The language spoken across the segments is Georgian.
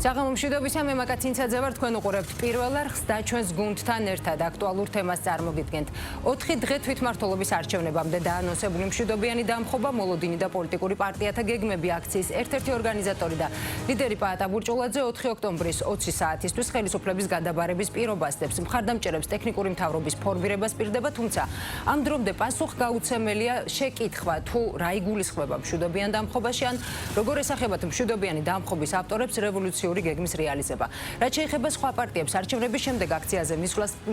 საღამომშვიდობისა, მე მაკაცინცაძე ვარ, თქვენ უყურებთ პირველ არხს და ჩვენს გუნდთან ერთად აქტუალურ თემას წარმოგიდგენთ. 4 დღე თვითმმართველობის არჩევნებამდე დაანონსებული მშვიდობიანი დამხობა, მოლოდინი და პოლიტიკური პარტიათა გეგმები აქციის ერთ-ერთი ორგანიზატორი და ლიდერი პაატა ბურჭულაძე 4 ოქტომბრის 20 საათისთვის ხელისუფლების გადაბარების პირობას დებს. მხარდამჭერებს ტექნიკური მთავრობის ფორმირებას პირდება, თუმცა ამ დრომდე პასუხგაუცემელია შეკითხვა, თუ რა იგულისხმება მშვიდობიან დამხობაში ან როგორ ესახებათ მშვიდობიანი დამხობის ავტორებს რევოლუციური გეგმის რეალიზება. რაც შეეხება სხვა პარტიებს, არჩევნების შემდეგ აქციაზე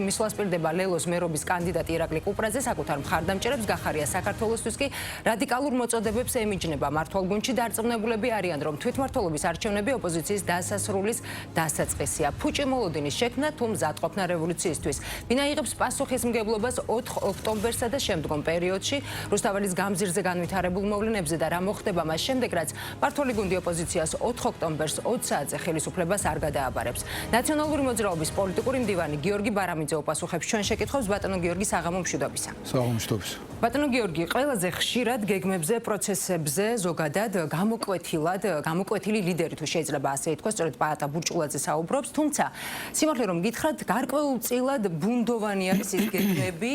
მისვლას პირდება ლელოს მერობის კანდიდატი ირაკლი კუპრაძე, საკუთარ მხარდამჭერებს გახარია საქართველოსთვის კი რადიკალურ მოწოდებებს ემიჯნება. მართლ გუნდში დარწმუნებულები არიან, რომ თვითმმართველობის არჩევნები ოპოზიციის დასასრულის დასაწყისია. ფუჭი მოლოდინის შექმნა თუ მზადყოფნა რევოლუციისთვის. ვინ აიღებს პასუხისმგებლობას 4 ოქტომბერსა და შემდგომ პერიოდში რუსთაველის გამზირზე განვითარებულ მოვლენებზე და რა მოხდება მას შემდეგ, რაც მართლი გუნდი ოპოზიციას 4 ოქტომბერს 20 საათზე ხელისუფლებას არ გადააბარებს. ნაციონალური მოძრაობის პოლიტიკური მდივანი გიორგი ბარამიძე უპასუხებს ჩვენ შეკითხვებს. ბატონო გიორგი, საღამომშვიდობისა. საღამომშვიდობისა. ბატონო გიორგი, ყველაზე ხშირად გეგმებზე, პროცესებზე ზოგადად გამოკვეთილი ლიდერი, თუ შეიძლება ასე ითქვას, სწორედ პაატა ბურჭულაძე საუბრობს, თუმცა სიმართლე რომ გითხრათ, გარკვეულწილად ბუნდოვანი არის ის გეგმები,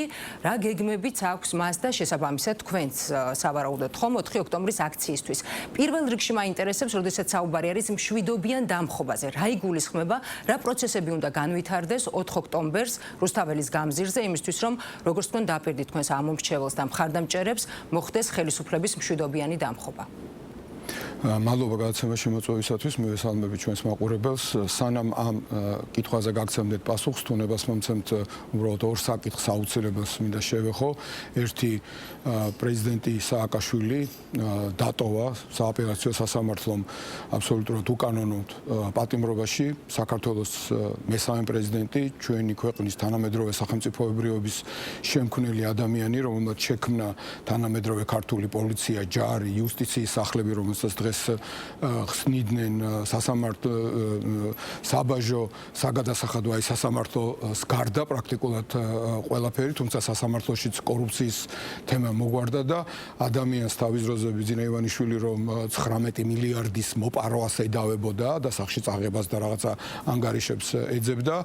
რა გეგმებიც აქვს მას და შესაბამისად თქვენც სავარაუდოდ ხომ 4 ოქტომბრის აქციისთვის. პირველ რიგში მაინტერესებს, როდესაც საუბარი არის მშვიდობიან დამხობაზე, რა იგულისხმება, რა პროცესები უნდა განვითარდეს 4 ოქტომბერს რუსთაველის გამზირზე იმისთვის, რომ როგორც თქვენ დაპირდით თქვენს ამომრჩეველს და მხარდამჭერებს მოხდეს ხელისუფლების მშვიდობიანი დამხობა. მადლობა გადაცემაში მოწვევისათვის, მივესალმები ჩვენს მაყურებელს. სანამ ამ კითხვაზე გაგცემდეთ პასუხს, თუნებას მომცემთ უბრალოდ ორ საკითხს აუცილებელს მინდა შევეხო. ერთი, პრეზიდენტი სააკაშვილი დატოვა სააპელაციო სასამართლომ აბსოლუტურად უკანონოდ პატიმრობაში. საქართველოს მესამე პრეზიდენტი, ჩვენი ქვეყნის თანამედროვე სახელმწიფოებრიობის შემქმნელი ადამიანი, რომელმაც შექმნა თანამედროვე ქართული პოლიცია, ჯარი, იუსტიციის სახლები, რომელსაც ხსნიდნენ სასამართლო საბაჟო საგადასახადო აი სასამართლოს გარდა პრაქტიკულად ყველაფერი, თუმცა სასამართლოშიც კორუფციის თემა მოგვარდა და ადამიანს თავის დროზე ბიძინა ივანიშვილი რომ 19 მილიარდის მოპარვას ედავებოდა და სახში წაღებას და რაღაცა ანგარიშებს ეძებდა.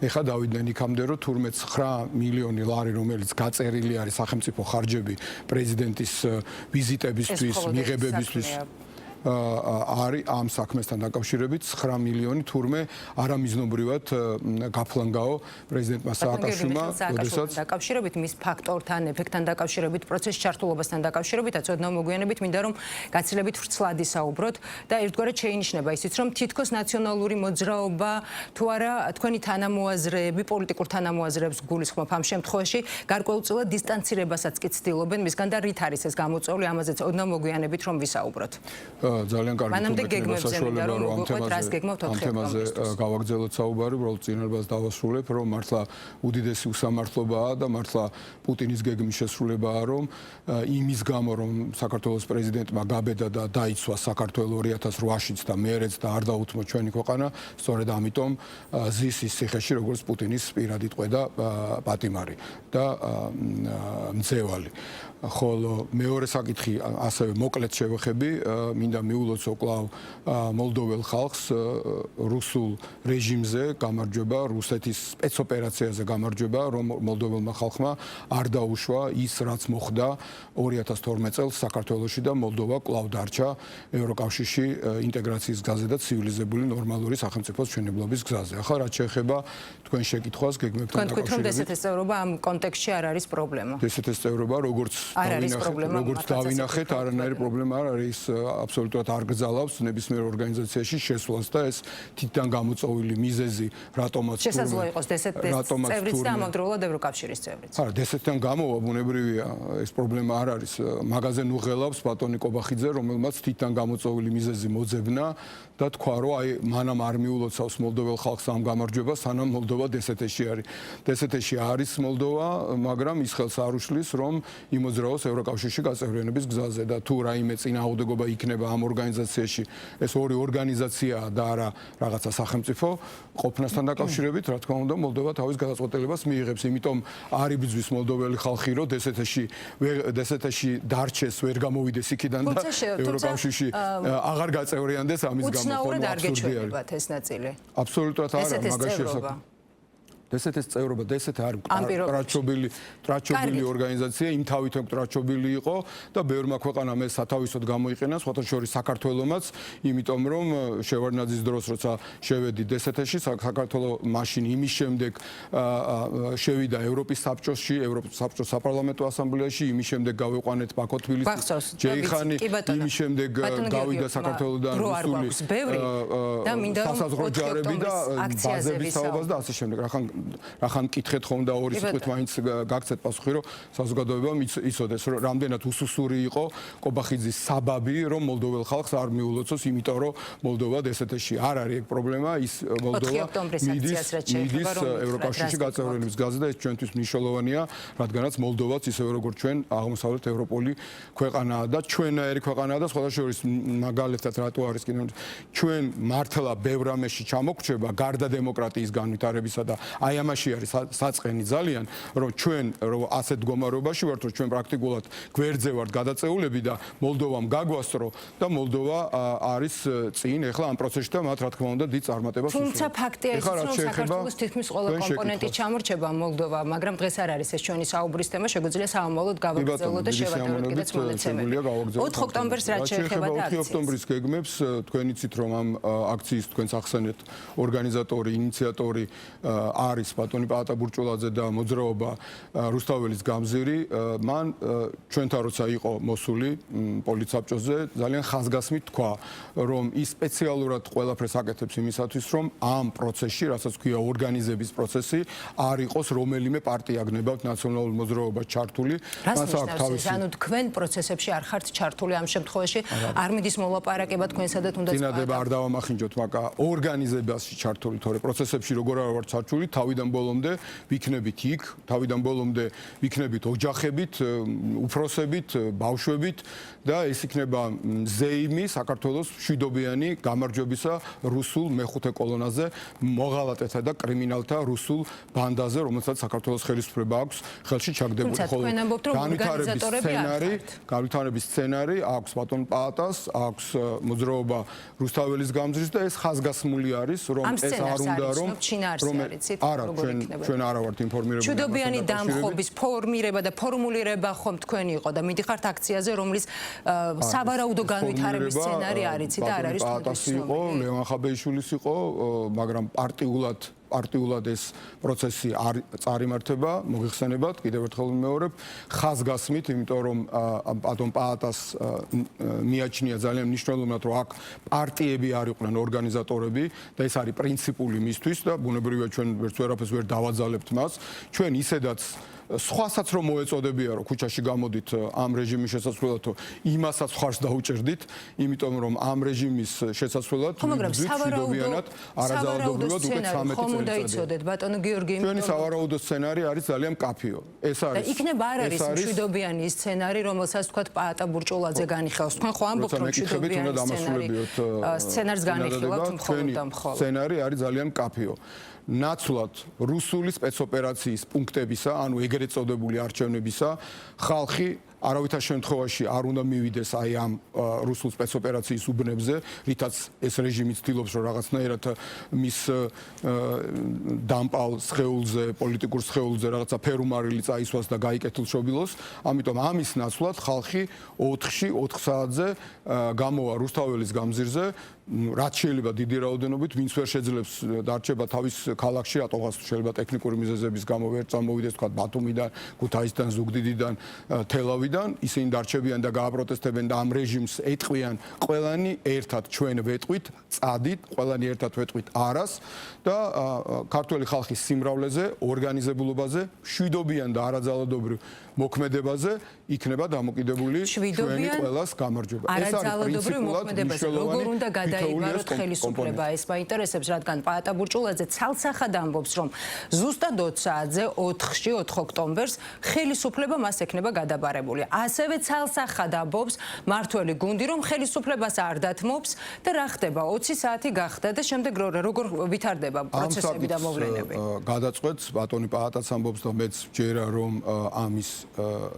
ეხლა დავიდნენ იქამდე რომ თურმე 9 მილიონი ლარი, რომელიც გაწერილი არის სახელმწიფო ხარჯები პრეზიდენტის ვიზიტებისთვის, მიღებებისთვის არის ამ საქმესთან დაკავშირებით 9 მილიონი თურმე არამიზნობრივად გაფლანგაო პრეზიდენტმა სააკაშვილმა, როდესაც დაკავშირებით მის ფაქტორთან, ეფექტთან დაკავშირებით, პროცესის ჩართულობასთან დაკავშირებითაც ოდნავ მოგვიანებით მინდა რომ გაცილებით ვრცლად ისაუბროთ და ერთგვარად შეინიშნება ისიც რომ თითქოს ნაციონალური მოძრაობა თუ არა თქვენი თანამოაზრეები, პოლიტიკურ თანამოაზრეებს გულისხმობ ამ შემთხვევაში გარკვეულწილად დისტანცირებასაც კი ცდილობენ მისგან და რით არის ეს გამოწვეული, ამაზეც ოდნავ მოგვიანებით რომ ვისაუბროთ. ძალიან კარგი საშუალება რომ ამ თემაზე გავაგრძელოთ საუბარი, უბრალოდ წინებას დავასრულებ, რომ მართლა უდიდესი უსამართლობაა და მართლა პუტინის გეგმის შესრულებაა, რომ იმის გამო, რომ საქართველოს პრეზიდენტმა გაბედა და დაიცვა საქართველო 2008-ში და მეერეც და არ დაუთმო ჩვენი ქვეყანა, სწორედ ამიტომ ზის ის ციხეში, როგორც პუტინის პირადი ტყვე და პატიმარი და მძევალი. ხოლო მეორე საკითხი ასევე მოკლედ შევეხები, მინდა მიულოცო კვლავ მოლდოվել ხალხს რუსულ რეჟიმზე გამარჯვება, რუსეთის სპეცოპერაციაზე გამარჯვება, რომ მოლდოველმა ხალხმა არ დაუშვა ის, რაც მოხდა 2012 წელს საქართველოში და მოლდოვა კვლავ დარჩა ევროკავშირში ინტეგრაციის გზაზე და ცივილიზებული ნორმალური სახელმწიფოს მშენებლობის გზაზე. ახლა რაც შეეხება თქვენ შეკითხვას გეგმებთან დაკავშირებით. თქვენ თქვენ დსთ-ის წევრობა ამ კონტექსტში არ არის პრობლემა. დსთ-ის წევრობა როგორც დავინახეთ, არანაირი პრობლემა არ არის, აბსოლუტურად არ გძალავს ნებისმიერ ორგანიზაციაში შესვლას და ეს თითთან გამოწვეული მიზეზი, რატომაც შესაძლოა იყოს დსთ-ის წევრიც და ამავდროულად ევროკავშირის წევრიც. არა, დსთ-თან გამოვა ბუნებრივია, ეს პრობლემა არ არის. მაგაზე ნუღელავს ბატონი კობახიძე, რომელმაც თითთან გამოწვეული მიზეზი მოძებნა და თქვა, რომ აი მანამ არ მიულოცავს მოლდოվել ხალხს ამ გამარჯვებას, სანამ მოლდოვა დსთ-ში არის. დსთ-ში არის მოლდოვა, მაგრამ ის ხელს არ უშლის, რომ იმოძრაოს ევროკავშირში გაწევრიანების გზაზე და თუ რაიმე წინააღმდეგობა იქნება ამ ორგანიზაციაში. ეს ორი ორგანიზაციაა და არა რაღაცა სახელმწიფო ყოფნასთან დაკავშირებით, რა თქმა უნდა, მოლდოვა თავის გადაწყვეტილებას მიიღებს, იმიტომ არ იბრძვის მოლდოველი ხალხი, რომ დსთ-ში დარჩეს, ვერ გამოვიდეს იქიდან და ევროკავშირში აღარ გაწევრიანდეს ამის გამო. უცნაურად არ გეჩვენებათ ეს ნაწილი. აბსოლუტურად არა, მაგაში დსთ-ის წევრობა, დსთ არ ტრაჩობილი ორგანიზაცია, იმ თავით ტრაჩობილი იყო და ბევრმა ქვეყანამ ეს სათავისოდ გამოიყენა, სხვათა შორის საქართველომაც, იმიტომ რომ შევარდნაძის დროს როცა შევედი დსთ-ში, საქართველო მაშინ იმის შემდეგ შევიდა ევროპის საბჭოში, ევროპის საბჭოს საპარლამენტო ასამბლეაში, იმის შემდეგ გავიყვანეთ ბაქო თბილისი, ჯეიხანი, იმის შემდეგ გავიდა საქართველოდან რუსული სასაზღვრო ჯარები და ბაზების თაობას და ასე შემდეგ. რახან მკითხეთ ხომ და ორი სიტყვით მაინც გაგცეთ პასუხი, რომ საზოგადოებამ იცოდეს, რომ რამდენად უსუსური იყო კობახიძის საბაბი, რომ მოლდოվել ხალხს არ მიულოცოს, იმიტომ რომ მოლდოვა დსთ-ში არ არის ეგ პრობლემა, ის მოლდოვა მიდის ევროკავშირში გაწევრიანების გაზრდა და ეს ჩვენთვის მნიშვნელოვანია, რადგანაც მოლდოვაც ისევე როგორც ჩვენ აღმოსავლეთ ევროპული ქვეყანაა და ჩვენაერი ქვეყანაა და სხვათა შორის მაგალითად რატო არის კიდევ ჩვენ მართლა ბევრ რამეში ჩამოგრჩება გარდა დემოკრატიის განვითარებისა და აი ამაში არის საწყენი ძალიან, რომ ჩვენ ასეთ მდგომარეობაში ვართ, რომ ჩვენ პრაქტიკულად გვერდზე ვართ გადაწეულები და მოლდოვამ გაგვასწრო და მოლდოვა არის წინ ახლა ამ პროცესში და მათ რა თქმა უნდა დიდ წარმატებას უსურვებს. თუმცა ფაქტია ის, რომ საქართველოს თითქმის ყველა კომპონენტი ჩამორჩება მოლდოვა, მაგრამ დღეს არ არის ეს ჩვენი საუბრის თემა, შეგვიძლია საამბოლოდ გავაგრძელოთ და შევადაროთ კიდეც მონაცემები. 4 ოქტომბერს რაც შეეხება და 4 ოქტომბრის გეგმებს თქვენ იცით რომ ამ აქციის თქვენს ახსენეთ ორგანიზატორი, ინიციატორი არის ბატონი პაატა ბურჭულაძე და მოძრაობა რუსთაველის გამზირი, მან ჩვენთან როცა იყო მოსული პოლიცსაბჭოზე ძალიან ხაზგასმით თქვა, რომ ის სპეციალურად ყველაფერს აკეთებს იმისათვის, რომ ამ პროცესში, რასაც ქვია ორგანიზების პროცესი, არ იყოს რომელიმე პარტია გნებავთ ნაციონალურ მოძრაობას ჩართული. მას აქვს თავისი. ანუ თქვენ პროცესებში არ ხართ ჩართული ამ შემთხვევაში, არ მიდის მოლაპარაკება თქვენსა და თუნდაც წინადება არ დავამახინჯოთ, მაგრამ ორგანიზებაში ჩართული, თორე პროცესებში როგორ არ ვარ ჩართული, თავიდან ბოლომდე ვიქნებით იქ, თავიდან ბოლომდე ვიქნებით ოჯახებით, უფროსებით, ბავშვებით და ეს იქნება ზეიმი საქართველოს მშვიდობიანი გამარჯვებისა რუსულ მეხუთე კოლონაზე, მოღალატეთა და კრიმინალთა რუსულ ბანდაზე, რომელსაც საქართველოს ხელისუფლება აქვს ხელში ჩაგდებული. განვითარების სცენარი აქვს ბატონ პაატას, აქვს მოძრაობა რუსთაველის გამზრის და ეს ხაზგასმული არის, რომ ეს არ უნდა რომ არა ჩვენ არა ვართ ინფორმირებული. მშვიდობიანი დამხობის ფორმირება და ფორმულირება ხომ თქვენი იყო და მიდიხართ აქციაზე, რომლის სავარაუდო განვითარების სცენარი არის და არ არის პაატას იყო, ლევან ხაბეიშვილის იყო, მაგრამ პარტიულად ეს პროცესი არ წარიმართება, მოგიხსენებათ, კიდევ ერთხელ ვიმეორებ, ხაზგასმით, იმიტომ რომ ბატონ პაატას მიაჩნია ძალიან მნიშვნელოვნად, რომ აქ პარტიები არ იყვნენ ორგანიზატორები და ეს არის პრინციპული მისთვის და ბუნებრივია ჩვენ ვერაფერს ვერ დავაძალებთ მას. ჩვენ ისედაც სხვასაც რომ მოეწოდებია, რომ ქუჩაში გამოდით ამ რეჟიმის შესაძლებლად, იმასაც ხარს დაუჭერდით, იმიტომ რომ ამ რეჟიმის შესაძლებლად მშვიდობიანად არაძალადობრივად უკვე 13 წელი. უნდა იცოდეთ ბატონო გიორგი, ჩვენი სავარაუდო სცენარი არის ძალიან მკაფიო. ეს არის. და იქნება არ არის მშვიდობიანი სცენარი, რომელსაც თქვათ პაატა ბურჭულაძე განიხილავს. თქვენ ხო ამბობთ რომ მშვიდობიანი სცენარს განიხილავთ მხოლოდ და მხოლოდ. სცენარი არის ძალიან მკაფიო. ნაცვლად რუსული სპეცოპერაციის პუნქტებისა, ანუ ეგრეთ წოდებული არჩევნებისა, ხალხი არავითარ შემთხვევაში არ უნდა მივიდეს აი ამ რუსულ სპეცოპერაციის უბნებზე, რითაც ეს რეჟიმი ცდილობს, რომ რაღაცნაირად მის დამპალ სხეულზე, პოლიტიკურ სხეულზე რაღაცა ფერუმარილი წაისვას და გაიკეთილშობილოს. ამიტომ ამის ნაცვლად ხალხი 4 საათზე გამოვა რუსთაველის გამზირზე, რაც შეიძლება დიდი რაოდენობით, ვინც ვერ შეძლებს დარჩება თავის ქალაქში, რატოღაც შეიძლება ტექნიკური მიზეზების გამო ვერ წამოვიდეს, თქვა ბათუმიდან, ქუთაისიდან, ზუგდიდიდან, თელავიდან, ისინი დარჩებიან და გააპროტესტებენ და ამ რეჟიმს ეტყვიან ყველანი ერთად ჩვენ ვეტყვით, წადით, ყველანი ერთად ვეტყვით არას და ქართველი ხალხის სიმრავლეზე, ორგანიზებულობაზე, მშვიდობიან და არაძალადობრივ მოქმედებაზე იქნება დამოკიდებული ჩვენი ყველას გამარჯვება. ეს არის პრინციპულად მნიშვნელოვანი. როგორ უნდა გადაიბაროთ ხელისუფლება, ეს მაინტერესებს, რადგან პაატა ბურჭულაძე ცალსახად ამბობს, რომ ზუსტად 20 საათზე 4 ოქტომბერს ხელისუფლება მას ექნება გადაბარებული. დაკავებული. ასევე ცალსახად ამბობს მართველი გუნდი, რომ ხელისუფლებას არ დათმობს და რა ხდება 20 საათი გახდა და შემდეგ როგორ ვითარდება პროცესები და მოვლენები. გადაწყვეტს ბატონი პაატაც ამბობს და მეც ჯერა რომ ამის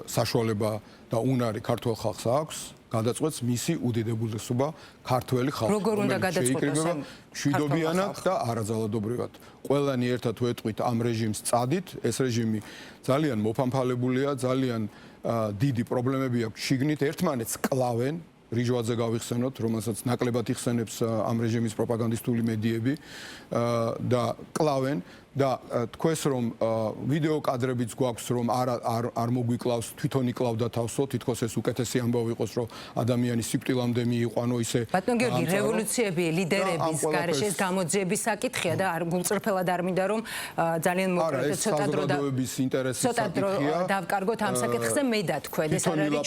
საშუალება და უნარი ქართულ ხალხს აქვს. გადაწყვეტს მისი უდიდებულესობა ქართველი ხალხი. როგორ უნდა გადაწყვეტოს ამ მშვიდობიანად და არაძალადობრივად. ყველანი ერთად ვეტყვით ამ რეჟიმს წადით, ეს რეჟიმი ძალიან მოფამფალებულია, ძალიან დიდი პრობლემები აქვს შიგნით, ერთმანეთს კლავენ. რიჟვაძე გავიხსენოთ, რომელსაც ნაკლებად იხსენებს ამ რეჟიმის პროპაგანდისტული მედიები და კლავენ და თქვენს რომ ვიდეო კადრებიც გვაქვს რომ არ მოგვიკლავს თვითონ იკლავდა თავსო თითქოს ეს უკეთესი ამბავი იყოს რომ ადამიანი სიკვდილამდე მიიყვანო ისე ბატონ გიორგი რევოლუციები ლიდერების გარეშე გამოძიების საკითხია და არ გულწრფელად არ მინდა რომ ძალიან მოკლედ ცოტა დრო დავკარგოთ ამ საკითხზე მე და თქვენ ეს არ არის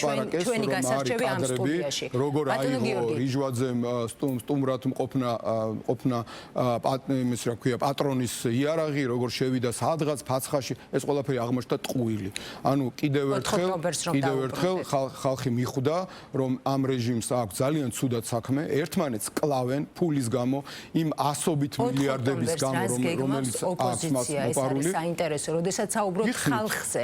ჩვენი გასარჩევი ამ სტუდიაში როგორ აიღო რიჟვაძემ სტუმრად მყოფნა პატიმის რა ქვია პატრონის იარაღი როგორ შევიდა სადღაც ფაცხაში ეს ყველაფერი აღმოჩნდა ტყუილი. ანუ კიდევ ერთხელ ხალხი მიხვდა რომ ამ რეჟიმს აქვს ძალიან ცუდად საქმე, ერთმანეთს კლავენ ფულის გამო, იმ ასობით მილიარდების გამო რომელიც აქვს მას მოპარული. ეს საინტერესო, როდესაც საუბრობთ ხალხზე.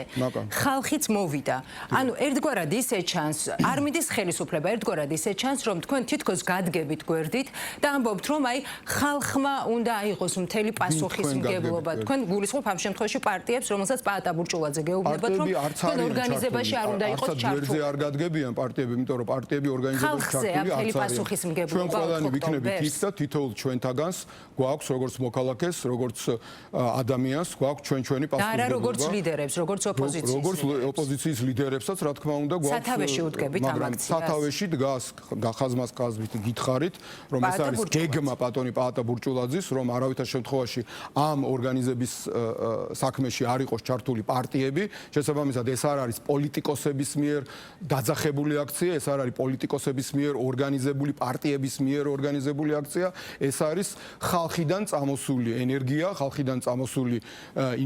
ხალხიც მოვიდა. ანუ ერთგვარად ისე ჩანს, არ მიდის ხელისუფლება, ერთგვარად ისე ჩანს რომ თქვენ თითქოს გადგებით გვერდით და ამბობთ რომ აი ხალხმა უნდა აიღოს მთელი პასუხისმგებლობა. თქვენ გულისხმობ ამ შემთხვევაში პარტიებს, რომელსაც პაატა ბურჭულაძე გეუბნებათ, რომ თქვენ ორგანიზებაში არ უნდა იყოს ჩართული. არ გადგებიან პარტიები, იმიტომ რომ პარტიები ორგანიზებაში ჩართული არც არის. ჩვენ ყველანი ვიქნებით იქ და თითოეულ ჩვენთაგანს გვაქვს როგორც მოქალაქეს, როგორც ადამიანს, გვაქვს ჩვენი პასუხისმგებლობა. და არა როგორც ლიდერებს, როგორც ოპოზიციის. როგორც ოპოზიციის ლიდერებსაც, რა თქმა უნდა, გვაქვს. სათავეში უდგებით ამ აქციას. სათავეში დგას გახაზმას კაზმით გითხარით, რომ ეს არის გეგმა პატონი პაატა ბურჭულაძის, რომ არავითარ შემთხვევაში ამ ორგანიზების საქმეში არ იყოს ჩართული პარტიები, შესაბამისად ეს არ არის პოლიტიკოსების მიერ დაძახებული აქცია, ეს არ არის პოლიტიკოსების მიერ ორგანიზებული პარტიების მიერ ორგანიზებული აქცია, ეს არის ხალხიდან წამოსული ენერგია, ხალხიდან წამოსული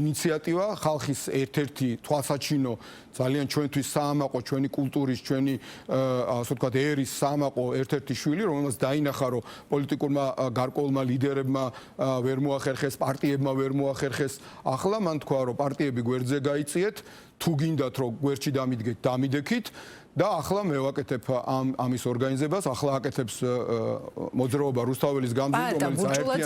ინიციატივა, ხალხის ერთ-ერთი თვალსაჩინო ძალიან ჩვენთვის საამაყო, ჩვენი კულტურის, ჩვენი ასე ვთქვათ, ერის საამაყო ერთ-ერთი შვილი, რომელსაც დაინახა, რომ პოლიტიკურმა გარკვეულმა ლიდერებმა ვერ მოახერხეს, პარტიებმა ვერ მოახერხეს. ახლა მან თქვა, რომ პარტიები გვერდზე გაიწიეთ, თუ გინდათ, რომ გვერდში დამიდგეთ, დამიდექით. და ახლა მე ვაკეთებ ამის ორგანიზებას, ახლა აკეთებს მოძრაობა რუსთაველის გამზირი,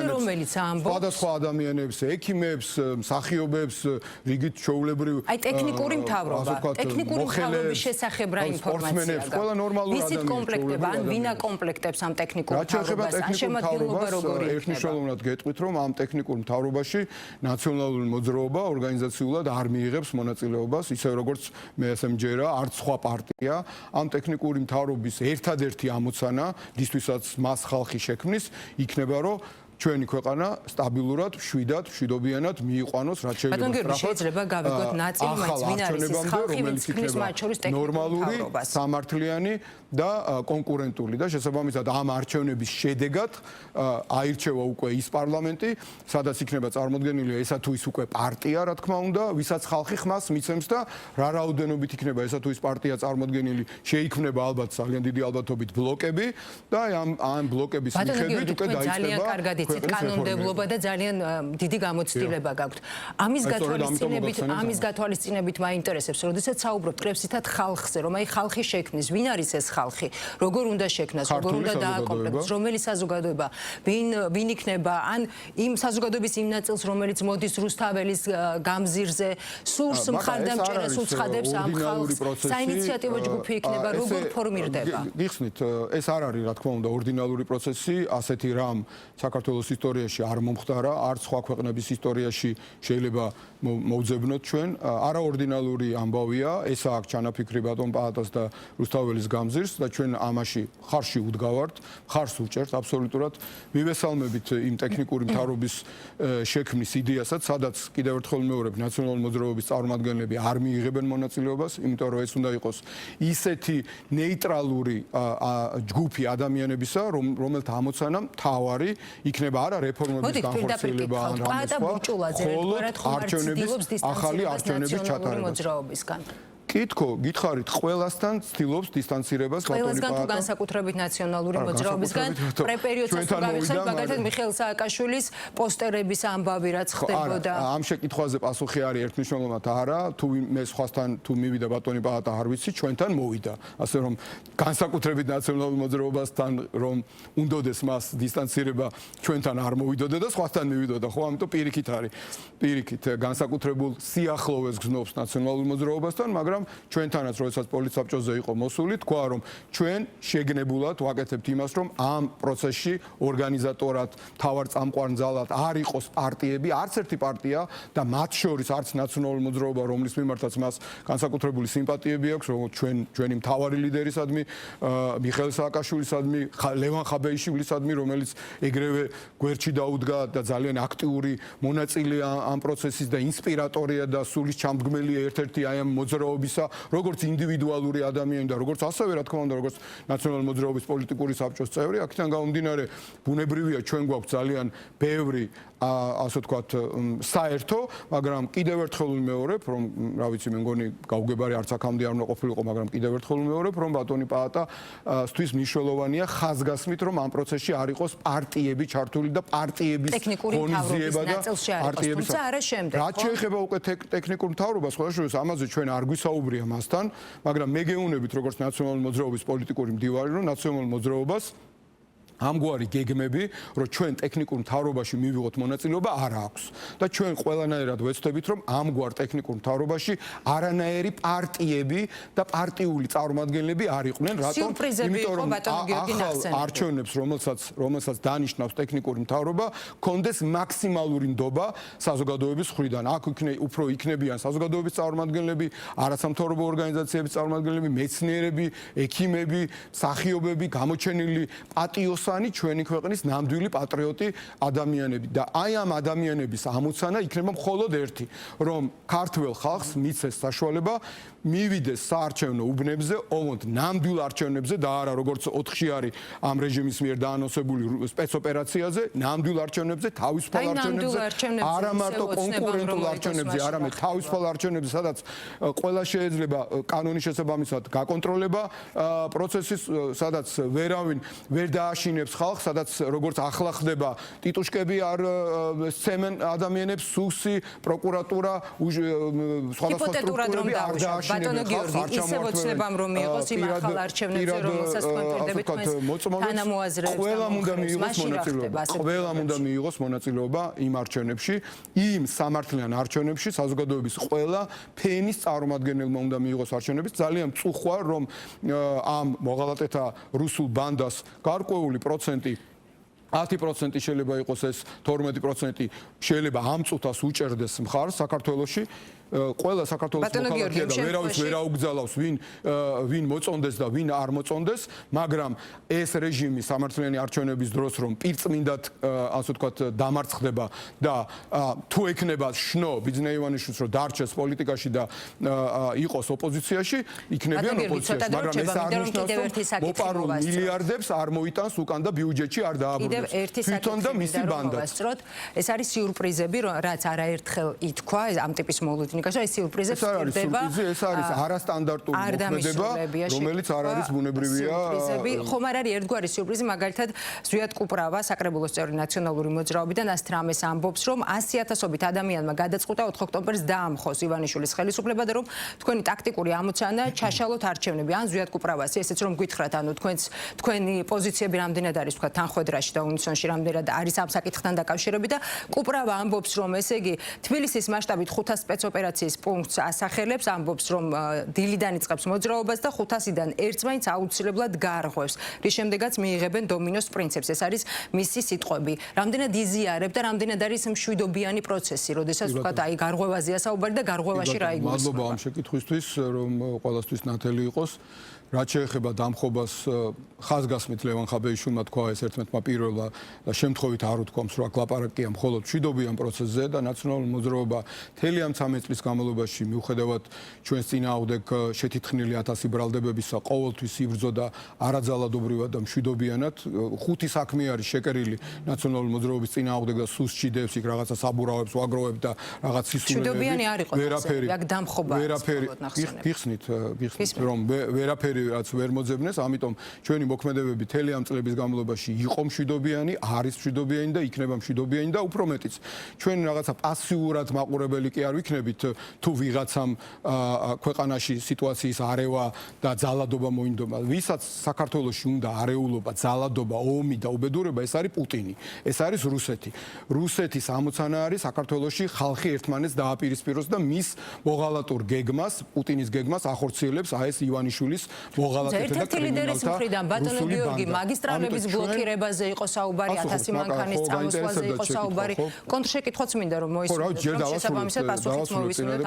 რომელიც ამბობს სხვადასხვა ადამიანებს, ექიმებს, მსახიობებს, რიგით ჩვეულებრივ აი ტექნიკური მთავრობა, ტექნიკური მთავრობის შესახებ რა ინფორმაცია გაქვს? ყველა ნორმალური ადამიანები. ვისით კომპლექტება, ან ვინ აკომპლექტებს ამ ტექნიკურ მთავრობას? ან შემადგენლობა როგორი იქნება? ერთნიშნულოვნად გეტყვით, რომ ამ ტექნიკურ მთავრობაში ნაციონალური მოძრაობა ორგანიზაციულად არ მიიღებს მონაწილეობას, ისე როგორც მე ასე მჯერა, არც სხვა პარტია ამ ტექნიკური მთავრობის ერთადერთი ამოცანა, რისთვისაც მას ხალხი შექმნის, იქნება რომ ჩვენი ქვეყანა სტაბილურად, მშვიდობიანად მიიყვანოს, რაც შეიძლება. ბატონ გიორგი, შეიძლება გავიგოთ ნაწილი, მაინც ვინ არის ეს ხალხი, ვინც ქმნის მათ შორის ტექნიკურ მთავრობას. სამართლიანი და კონკურენტული და შესაბამისად ამ არჩევნების შედეგად აირჩევა უკვე ის პარლამენტი, სადაც იქნება წარმოდგენილი ესა თუ ის უკვე პარტია, რა თქმა უნდა, ვისაც ხალხი ხმას მიცემს და რა რაოდენობით იქნება ესა თუ ის პარტია წარმოდგენილი, შეიქმნება ალბათ ძალიან დიდი ალბათობით ბლოკები და ამ ბლოკების მიხედვით უკვე დაიწყება კანონმდებლობა და ძალიან დიდი გამოცდილება გაქვთ. ამის გათვალისწინებით მაინტერესებს, როდესაც საუბრობთ კრებსითად ხალხზე, რომ აი ხალხი შექმნის, ვინ არის ეს ხალხი, როგორ უნდა შექმნას, როგორ უნდა დააკომპლექტოს, რომელი საზოგადოება, ვინ იქნება, ან იმ საზოგადოების იმ ნაწილს, რომელიც მოდის რუსთაველის გამზირზე, სურს მხარდამჭერას უცხადებს ამ ხალხს, საინიციატივო ჯგუფი იქნება, როგორ ფორმირდება? გიხსნით, ეს არ არის, რა თქმა უნდა, ორდინალური პროცესი, ასეთი რამ საქართველოს ისტორიაში არ მომხდარა, არც სხვა ქვეყნების ისტორიაში შეიძლება მოვძებნოთ ჩვენ. არაორდინალური ამბავია, ესა აქ ჩანაფიქრი ბატონ პაატას და რუსთაველის გამზირს და ჩვენ ამაში ხარში უდგავართ, ხარს უჭერთ აბსოლუტურად. მივესალმებით იმ ტექნიკური მთავრობის შექმნის იდეასაც, სადაც კიდევ ერთხელ ვიმეორებ, ნაციონალური მოძრაობის წარმომადგენლები არ მიიღებენ მონაწილეობას, იმიტომ რომ ეს უნდა იყოს ისეთი ნეიტრალური ჯგუფი ადამიანებისა, რომელთა ამოცანა მთავარი იქნება არა რეფორმების განხორციელება ან რამე სხვა, მხოლოდ ახალი არჩევნების ჩატარება. კითხო, გითხარით, ყველასთან ცდილობს დისტანცირებას ბატონი ყველასგან თუ განსაკუთრებით ნაციონალური მოძრაობისგან პრეპერიოდსაც თუ გავიხსენებთ, მაგალითად მიხეილ სააკაშვილის პოსტერების ამბავი რაც ხდებოდა. ამ შეკითხვაზე პასუხი არის ერთმნიშვნელოვნად არა, თუ მე სხვასთან თუ მივიდა ბატონი პაატა არ ვიცი, ჩვენთან მოვიდა. ასე რომ განსაკუთრებით ნაციონალურ მოძრაობასთან რომ უნდოდეს მას დისტანცირება ჩვენთან არ მოვიდოდა და სხვასთან მივიდოდა, ხო, ამიტომ პირიქით არის. პირიქით განსაკუთრებულ სიახლოვეს გზნობს ნაციონალურ მოძრაობასთან, მაგრამ ჩვენთანაც როდესაც პოლიცსაბჭოზე იყო მოსული, თქვა რომ ჩვენ შეგნებულად ვაკეთებთ იმას, რომ ამ პროცესში ორგანიზატორად, თავარ წამყვანძალად არ იყოს პარტიები, არც ერთი პარტია და მათ შორის არც ნაციონალური მოძრაობა, რომლის მიმართაც მას განსაკუთრებული სიმპათიები აქვს, როგორც ჩვენი მთავარი ლიდერისადმი, მიხეილ სააკაშვილისადმი, ლევან ხაბეიშვილისადმი, რომელიც ეგრევე გვერდში დაუდგა და ძალიან აქტიური მონაწილეა ამ პროცესის და ინსპირატორია და სულის ჩამდგმელია ერთ-ერთი აი ამ მოძრაობისა, როგორც ინდივიდუალური ადამიანი და როგორც ასევე რა თქმა უნდა, როგორც ნაციონალური მოძრაობის პოლიტიკური საბჭოს წევრი, აქედან გამომდინარე, ბუნებრივია ჩვენ გვაქვს ძალიან ბევრი ასე ვთქვათ, საერთო, მაგრამ კიდევ ერთხელ ვიმეორებ, რომ რა ვიცი, მე მგონი გაუგებარი არც აქამდე არ უნდა ყოფილიყო, მაგრამ კიდევ ერთხელ ვიმეორებ, რომ ბატონი პაატასთვის მნიშვნელოვანია ხაზგასმით, რომ ამ პროცესში არ იყოს პარტიები ჩართული და პარტიების ღონისძიება და პარტიების თუმცა არა შემდეგ. რაც შეეხება უკვე ტექნიკურ მთავრობას, სხვა შორის ამაზე ჩვენ არ გვისაუბრია მასთან, მაგრამ მე გეუბნებით როგორც ნაციონალური მოძრაობის პოლიტიკური მდივარი, რომ ნაციონალურ მოძრაობას ამგვარი გეგმები, რომ ჩვენ ტექნიკურ მთავრობაში მივიღოთ მონაწილეობა არ აქვს და ჩვენ ყველანაირად ვეცდებით, რომ ამგვარ ტექნიკურ მთავრობაში არანაირი პარტიები და პარტიული წარმომადგენლები არ იყვნენ, რატომ? იმიტომ რომ ახალ არჩევნებს, რომელსაც დანიშნავს ტექნიკური მთავრობა, კონდეს მაქსიმალური ნდობა საზოგადოების მხრიდან. აქ უფრო იქნებიან საზოგადოების წარმომადგენლები, არასამთავრობო ორგანიზაციების წარმომადგენლები, მეცნიერები, ექიმები, მსახიობები, გამოჩენილი პატიოსანი ჩვენი ქვეყნის ნამდვილი პატრიოტი ადამიანები და აი ამ ადამიანების ამოცანა იქნება მხოლოდ ერთი, რომ ქართველ ხალხს მიცეს საშუალება მივიდეს საარჩევნო უბნებზე, ოღონდ ნამდვილ არჩევნებზე და არა როგორც 4-ში არის ამ რეჟიმის მიერ დაანონსებული სპეცოპერაციაზე, ნამდვილ არჩევნებზე, თავისუფალ არჩევნებზე, არა მარტო კონკურენტულ არჩევნებზე, არამედ თავისუფალ არჩევნებზე, სადაც ყველა შეიძლება კანონის შესაბამისად გაკონტროლება პროცესის, სადაც ვერავინ ვერ დააშინებს ხალხს, სადაც როგორც ახლა ხდება, ტიტუშკები არ სცემენ ადამიანებს, სუსი, პროკურატურა, სხვადასხვა სტრუქტურები არ დააშინებენ. ბატონო გიორგი, ისევ ოცნებამ რომ მიიღოს იმ ახალ არჩევნებზე, რომელსაც თქვენ პირდებით თანამოაზრეებს ყველამ უნდა მიიღოს მონაწილეობა იმ არჩევნებში, იმ სამართლიან არჩევნებში საზოგადოების ყველა ფენის წარმომადგენელმა უნდა მიიღოს არჩევნების. ძალიან მწუხარ, რომ ამ მოღალატეთა რუსულ ბანდას გარკვეული პროცენტი 10% შეიძლება იყოს ეს 12% შეიძლება ამ წუთას უჭერდეს მხარს საქართველოში ყველა საქართველოს მოქალაქეა და ვერავის ვერ აუგზავნავს ვინ მოწონდეს და ვინ არ მოწონდეს, მაგრამ ეს რეჟიმი სამართლიანი არჩევნების დროს რომ პირწმინდად ასე ვთქვათ დამარცხდება და თუ ექნება შნო ბიძინა ივანიშვილს რომ დარჩეს პოლიტიკაში და იყოს ოპოზიციაში, იქნებიან ოპოზიციაში, მაგრამ ეს არ ნიშნავს რომ მოპარულ მილიარდებს არ მოიტანს უკან და ბიუჯეტში არ დააბრუნებს. თვითონ და მისი ბანდა. ეს არის სიურპრიზები, რაც არაერთხელ ითქვა ამ ტიპის მოლოდინი ეს სიურპრიზებს ხდება. ეს არის არასტანდარტული მოქმედება, რომელიც არ არის ბუნებრივია. ხომ არ არის ერთგვარი სიურპრიზი, მაგალითად, ზვიად კუპრავა, საკრებულოს წევრი ნაციონალური მოძრაობიდან ასეთ რამეს ამბობს, რომ 100,000-ობით ადამიანმა გადაწყვიტა 4 ოქტომბერს დაამხოს ივანიშვილის ხელისუფლება და რომ თქვენი ტაქტიკური ამოცანა ჩაშალოთ არჩევნები. ან ზვიად კუპრავას ესეც რომ გითხრათ, ანუ თქვენი პოზიციები რამდენად არის თქვა თანხwebdriverში და უნისონში რამდენად არის ამ საკითხთან დაკავშირებით და კუპრავა ამბობს, რომ ესე იგი თბილისის მასშტაბით 500 სპეცოპერაციის პუნქტს ასახელებს, ამბობს, რომ დილიდან იწყებს მოძრაობას და 500-დან ერთს მაინც აუცილებლად გარღვევს, რის შემდეგაც მიიღებენ დომინოს პრინციპს. ეს არის მისი სიტყვები. რამდენად იზიარებ და რამდენად არის მშვიდობიანი პროცესი, როდესაც ვთქვათ, აი გარღვევაზეა საუბარი და გარღვევაში რა იგულისხმება. მადლობა ამ შეკითხვისთვის, რომ ყველასთვის ნათელი იყოს. რაც შეეხება დამხობას, ხაზგასმით ლევან ხაბეიშვილმა თქვა ეს ერთმანეთმა პირველმა და შემთხვევით არ უთქვამს, რომ აქ ლაპარაკია მხოლოდ მშვიდობიან პროცესზე და ნაციონალური მოძრაობა მთელი ამ 13 წლის განმავლობაში მიუხედავად ჩვენს წინააღმდეგ შეთითხნილი 1000 ბრალდებებისა ყოველთვის იბრძოდა არაძალადობრივად და მშვიდობიანად. 5 საქმე არის შეკერილი ნაციონალური მოძრაობის წინააღმდეგ და სულს ჭიდებს იქ რაღაცა საბურავებს, ვაგროვებს და რაღაც სისულელები. მშვიდობიანი არ იყო ვერაფერი, აქ დამხობა გიხსნით, რომ ვერაფერი რაც ვერ მოძებნეს, ამიტომ ჩვენი მოქმედებები მთელი ამ წლების განმავლობაში იყო მშვიდობიანი, არის მშვიდობიანი და იქნება მშვიდობიანი და უფრო მეტიც. ჩვენ რაღაცა პასიურად მაყურებელი კი არ ვიქნებით, თუ ვიღაცამ ქვეყანაში სიტუაციის არევა და ძალადობა მოინდომა. ვისაც საქართველოში უნდა არეულობა, ძალადობა, ომი და უბედურება, ეს არის პუტინი, ეს არის რუსეთი. რუსეთის ამოცანა არის საქართველოში ხალხი ერთმანეთს დააპირისპიროს და მის მოღალატურ გეგმას, პუტინის გეგმას ახორციელებს აი ეს ივანიშვილის მოღალატეთა და ლიდერის მხრიდან ბატონო გიორგი მაგისტრალების ბლოკირებაზე იყო საუბარი 1000 მანქანის წამოსვლაზე იყო საუბარი კონტრშეკითხვაც მინდა რომ მოისმინოს შესაბამისად პასუხიც მოვისმინოთ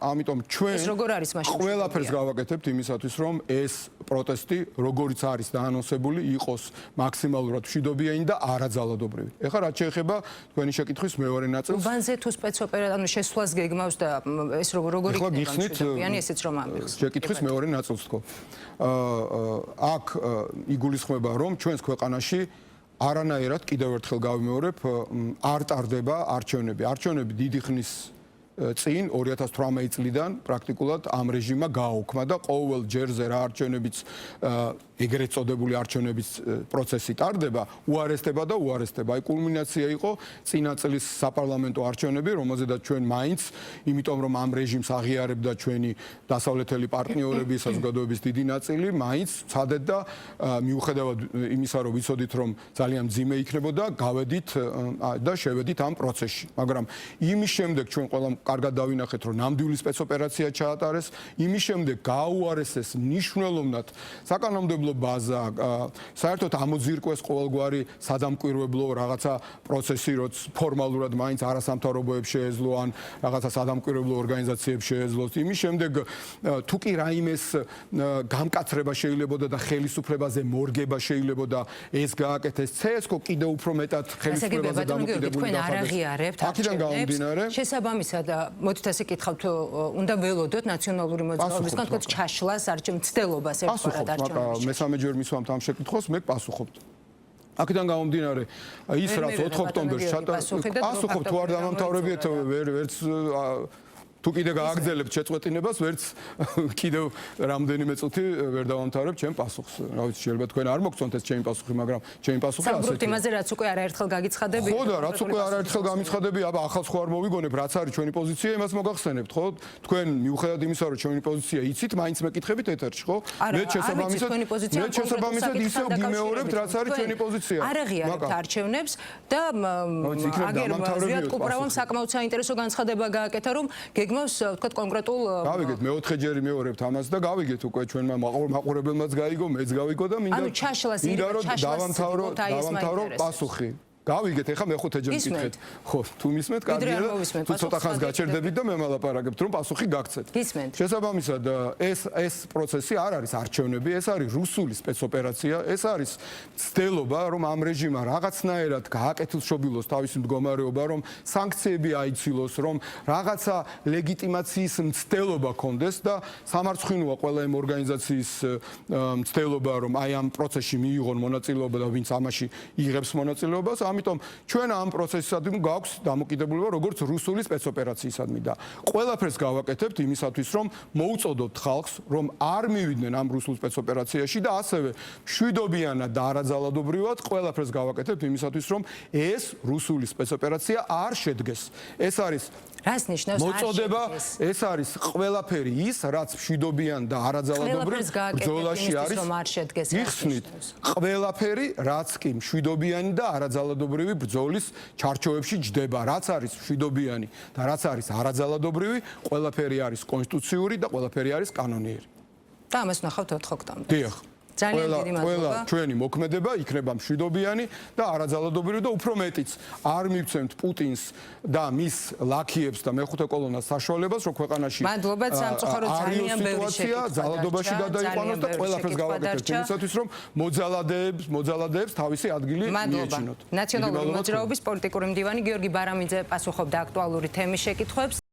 ამიტომ ჩვენ ეს როგორ არის მაშინ ყველაფერს გავაკეთებთ იმისათვის რომ ეს პროტესტი როგორიც არის დაანონსებული იყოს მაქსიმალურად მშვიდობიანი და არაძალადობრივი. ეხლა რაც შეეხება თქვენი შეკითხვის მეორე ნაწილს უბანზე თუ სპეცოპერატ ანუ შესვლას გეგმავს და ეს როგორ იქნება მშვიდობიანი ესეც რომ ამბობს შეკითხვის მეორე ნაწილს თქო აქ იგულისხმება რომ ჩვენს ქვეყანაში არანაირად კიდევ ერთხელ გავიმეორებ არ ტარდება არჩევნები. არჩევნები დიდი ხნის წინ 2018 წლიდან პრაქტიკულად ამ რეჟიმმა გააუქმა და ყოველ ჯერზე რა არჩევნებიც ეგრეთ წოდებული არჩევნების პროცესი ტარდება, უარესდება და უარესდება. აი კულმინაცია იყო წინა წლის საპარლამენტო არჩევნები, რომელზედაც ჩვენ მაინც, იმიტომ რომ ამ რეჟიმს აღიარებდა ჩვენი დასავლეთელი პარტნიორები, საზოგადოების დიდი ნაწილი, მაინც ცადეთ და მიუხედავად იმისა, რომ ვიცოდით, რომ ძალიან მძიმე იქნებოდა, გავედით და შევედით ამ პროცესში. მაგრამ იმის შემდეგ ჩვენ ყველამ კარგად დავინახეთ, რომ ნამდვილი სპეცოპერაცია ჩაატარეს, იმის შემდეგ გააუარესეს მნიშვნელოვნად საკანონმდებლო ბაზა, საერთოდ ამოძირკვეს ყოველგვარი სადამკვირვებლო რაღაცა პროცესი, რაც ფორმალურად მაინც არასამთავრობოებს შეეძლო ან რაღაცა სადამკვირვებლო ორგანიზაციებს შეეძლოს. იმის შემდეგ თუ კი რაიმეს გამკაცრება შეიძლებოდა და ხელისუფლებაზე მორგება შეიძლებოდა ეს გააკეთეს, CSKO კიდევ უფრო მეტად ხელისუფლებაზე დამოკიდებული გახადეს. აქედან გამომდინარე, შესაბამისად მოდით ასე კითხავთ, უნდა ველოდოთ ნაციონალური მოძრაობისგან თქო ჩაშლას არჩევნ მცდელობას ერთგვარად არჩევნებში. მესამე ჯერ მისვამთ ამ შეკითხვას, მე პასუხობთ. აქედან გამომდინარე, ის რაც 4 ოქტომბერს პასუხობ თუ არ დამამთავრებიეთ ვერც თუ კიდე გააგრძელებთ შეწყვეტინებას, ვერც კიდევ რამდენიმე წუთი ვერ დავამთავრებ ჩემ პასუხს. რა ვიცი, შეიძლება თქვენ არ მოგწონთ ეს ჩემი პასუხი, მაგრამ ჩემი პასუხი ასეთია. საუბრობთ იმაზე, რაც უკვე არაერთხელ გაგიცხადებით. ხო და რაც უკვე არაერთხელ გამიცხადები, აბა ახალს ხო არ მოვიგონებ, რაც არის ჩვენი პოზიცია, იმას მოგახსენებთ, ხო? თქვენ მიუხედავად იმისა, რომ ჩვენი პოზიცია იცით, მაინც მეკითხებით ეთერში, ხო? მე შესაბამისად ისევ გიმეორებთ, რაც არის ჩვენი პოზიცია. არ აღიარებთ არჩევნებს და აგერ ზვიად კუპრავამ საკმაოდ საინტერესო განცხადება გააკეთა, რომ გეგმავს ვთქვათ კონკრეტულ გავიგეთ მეოთხე ჯერი მეორებთ ამას და გავიგეთ უკვე ჩვენმა მაყურებელმაც გაიგო, მეც გავიგო და მინდა ანუ ჩაშლას დავამთავრო პასუხი. გავიგეთ, ეხლა მეხუთე ჯერ მკითხეთ. ხო, თუ მისმენთ, კარგია. თუ ცოტა ხანს გაჩერდებით და მე მალაპარაკებთ, რომ პასუხი გაგცეთ. შესაბამისად, ეს პროცესი არ არის არჩევნები, ეს არის რუსული სპეცოპერაცია, ეს არის ცდელობა, რომ ამ რეჟიმმა რაღაცნაირად გააკეთილშობილოს თავისი მდგომარეობა, რომ სანქციები აიცილოს, რომ რაღაცა ლეგიტიმაციის მცდელობა კონდეს და სამარცხვინოა ყველა იმ ორგანიზაციის მცდელობა, რომ აი ამ პროცესში მიიღონ მონაწილეობა და ვინც ამაში იღებს მონაწილეობას. ამიტომ ჩვენ ამ პროცესისადმი გვაქვს დამოკიდებულება როგორც რუსული სპეცოპერაციისადმი და ყველაფერს გავაკეთებთ იმისათვის რომ მოუწოდოთ ხალხს რომ არ მივიდნენ ამ რუსულ სპეცოპერაციაში და ასევე მშვიდობიანად და არაძალადობრივად ყველაფერს გავაკეთებთ იმისათვის რომ ეს რუსული სპეცოპერაცია არ შედგეს. ეს არის რას ნიშნავს მოწოდება, ეს არის ყველაფერი ის, რაც მშვიდობიან და არაძალადობრივ ბრძოლაში არის. იხსნით, ყველაფერი, რაც კი მშვიდობიანი და არაძალადობრივი ბრძოლის ჩარჩოებში ჯდება, რაც არის მშვიდობიანი და რაც არის არაძალადობრივი, ყველაფერი არის კონსტიტუციური და ყველაფერი არის კანონიერი. და ამას ნახავთ 4 ოქტომბერს. დიახ. ძალიან დიდი მადლობა. ჩვენი მოქმედება იქნება მშვიდობიანი და არაძალადობრივი და უფრო მეტიც არ მივცემთ პუტინს და მის ლაქიებს და მეხუთე კოლონას საშუალებას, რომ ქვეყანაში მადლობაც სამწუხაროდ ძალიან ბევრი სიტუაცია ძალადობაში გადაიყვანოს და ყველაფერს გავაკეთებთ იმისათვის, რომ მოძალადეებს თავისი ადგილი მიეჩინოთ. ნაციონალური მოძრაობის პოლიტიკური მდივანი გიორგი ბარამიძე პასუხობდა აქტუალური თემის შეკითხვებს.